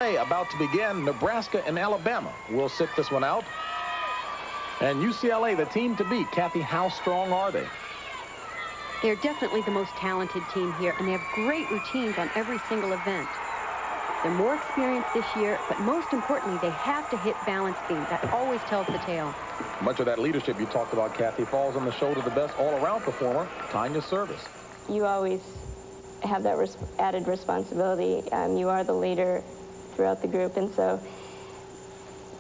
About to begin. Nebraska and Alabama will sit this one out. And UCLA, the team to beat. Kathy, how strong are they? They're definitely the most talented team here, and they have great routines on every single event. They're more experienced this year, but most importantly, they have to hit balance beam. That always tells the tale. Much of that leadership you talked about, Kathy, falls on the shoulder of the best all-around performer, Tanya Service. You always have that added responsibility. You are the leader throughout the group, and so,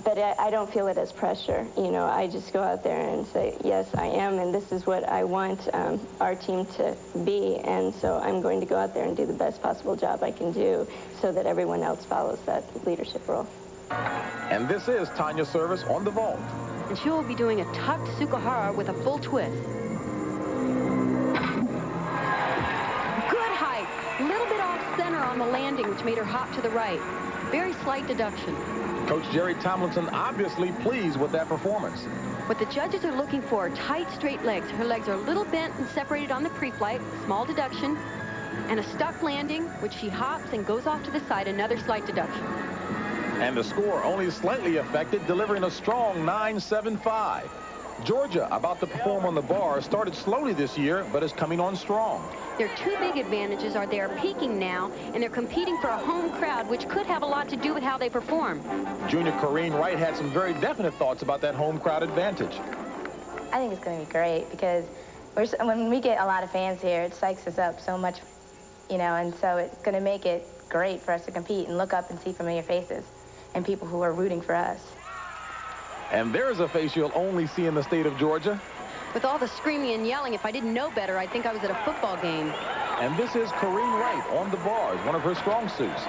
but I don't feel it as pressure. You know, I just go out there and say, yes, I am, and this is what I want our team to be, and so I'm going to go out there and do the best possible job I can do so that everyone else follows that leadership role. And this is Tanya Service on the vault. And she will be doing a tucked Sukahara with a full twist. Good height. A little bit off center on the landing, which made her hop to the right. Very slight deduction. Coach Jerry Tomlinson obviously pleased with that performance. What the judges are looking for are tight, straight legs. Her legs are a little bent and separated on the pre-flight, small deduction, and a stuck landing, which she hops and goes off to the side, another slight deduction. And the score only slightly affected, delivering a strong 9.75. Georgia, about to perform on the bar, started slowly this year, but is coming on strong. Their two big advantages are they are peaking now, and they're competing for a home crowd, which could have a lot to do with how they perform. Junior Corrine Wright had some very definite thoughts about that home crowd advantage. I think it's going to be great because when we get a lot of fans here, it psychs us up so much, you know, and so it's going to make it great for us to compete and look up and see familiar faces and people who are rooting for us. And there's a face you'll only see in the state of Georgia. With all the screaming and yelling, if I didn't know better, I'd think I was at a football game. And this is Corrine Wright on the bars, one of her strong suits.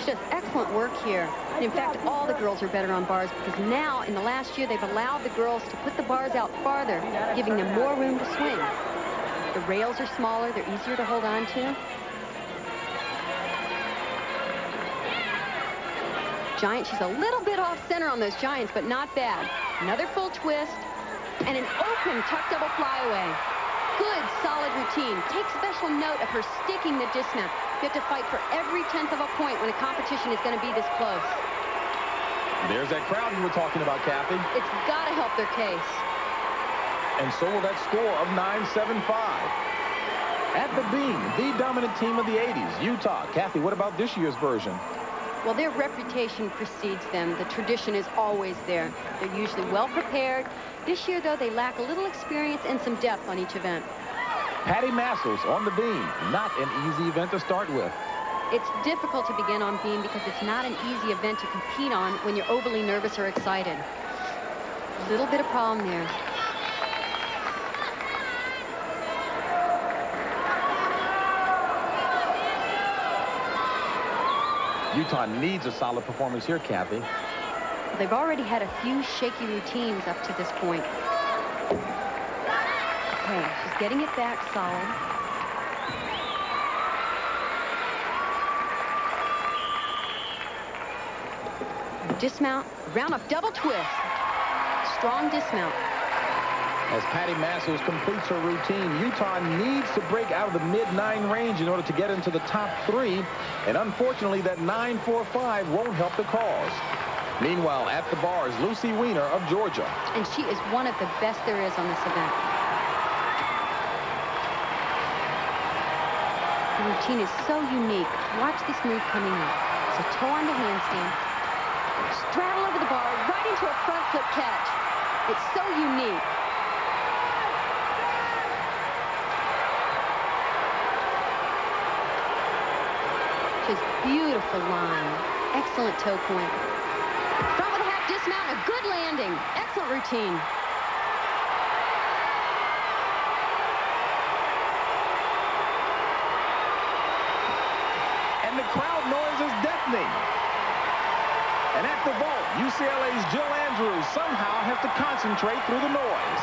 She does excellent work here. And in fact, all the girls are better on bars because now, in the last year, they've allowed the girls to put the bars out farther, giving them more room to swing. The rails are smaller, they're easier to hold on to. Giant, she's a little bit off center on those giants, but not bad. Another full twist, and an open tuck double flyaway. Good, solid routine. Take special note of her sticking the dismount. You have to fight for every tenth of a point when a competition is going to be this close. There's that crowd you were talking about, Kathy. It's got to help their case. And so will that score of 9.75. At the beam, the dominant team of the 80s, Utah. Kathy, what about this year's version? Well, their reputation precedes them. The tradition is always there. They're usually well prepared. This year, though, they lack a little experience and some depth on each event. Patty Massels on the beam. Not an easy event to start with. It's difficult to begin on beam because it's not an easy event to compete on when you're overly nervous or excited. A little bit of problem there. Utah needs a solid performance here, Kathy. They've already had a few shaky routines up to this point. Okay, she's getting it back solid. Dismount, round up double twist. Strong dismount. As Patty Massels completes her routine, Utah needs to break out of the mid-9 range in order to get into the top 3. And unfortunately, that 9.45 won't help the cause. Meanwhile, at the bars, Lucy Weiner of Georgia. And she is one of the best there is on this event. The routine is so unique. Watch this move coming up. It's a toe on the handstand. Straddle over the bar, right into a front flip catch. It's so unique. Just beautiful line. Excellent toe point. Front with a half dismount, a good landing. Excellent routine. And the crowd noise is deafening. And at the vault, UCLA's Jill Andrews somehow has to concentrate through the noise.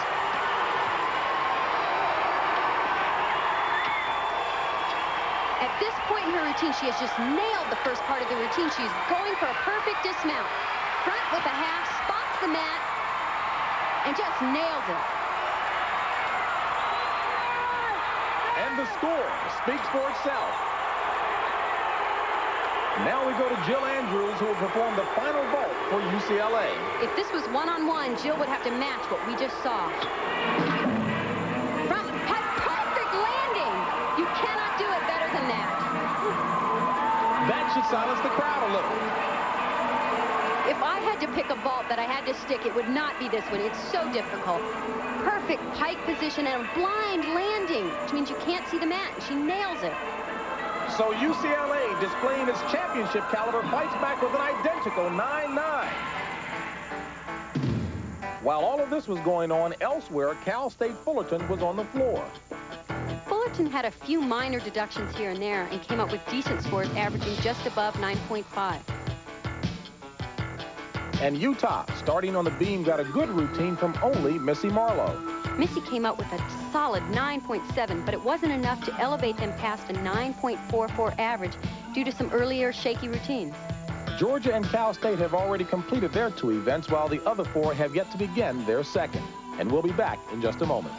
At this point in her routine, she has just nailed the first part of the routine. She's going for a perfect dismount. Front with a half, spots the mat, and just nails it. And the score speaks for itself. Now we go to Jill Andrews, who will perform the final vault for UCLA. If this was one-on-one, Jill would have to match what we just saw. From perfect landing. You cannot do it better than that. That should silence the crowd a little. If I had to pick a vault that I had to stick, it would not be this one. It's so difficult. Perfect pike position and a blind landing, which means you can't see the mat. She nails it. So UCLA, displaying its championship caliber, fights back with an identical 9-9. While all of this was going on elsewhere, Cal State Fullerton was on the floor. Fullerton had a few minor deductions here and there and came up with decent scores, averaging just above 9.5. And Utah, starting on the beam, got a good routine from only Missy Marlowe. Missy came out with a solid 9.7, but it wasn't enough to elevate them past a 9.44 average due to some earlier shaky routines. Georgia and Cal State have already completed their 2 events, while the other 4 have yet to begin their second. And we'll be back in just a moment.